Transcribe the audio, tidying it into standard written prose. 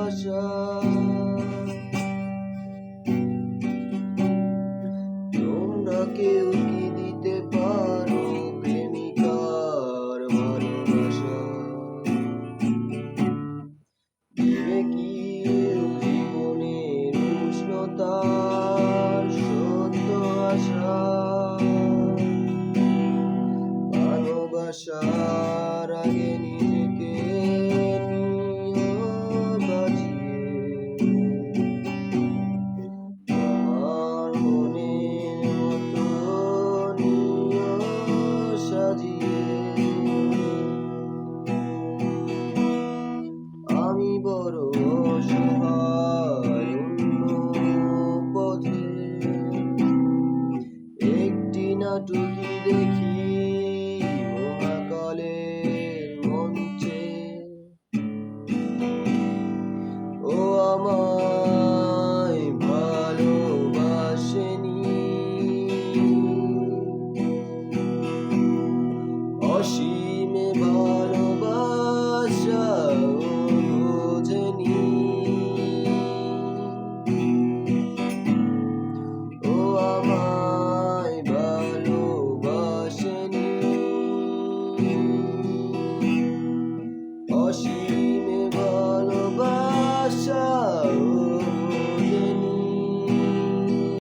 আশা। তোমরা কেউ কি দিতে পারো প্রেমিকার ভালোবাসা? দিবে কি জীবনের উষ্ণতার সত্য আশা? ভালোবাসার আগে নিজেকে নিও বাজিয়ে, আমার মনের মতো নিও সাজিয়ে। আমি বড় অসহায় অন্য পথে, একটি নাটুকি দেখি মহাকালের মঞ্চে। ও আমায় ভালোবাসেনি, অসীম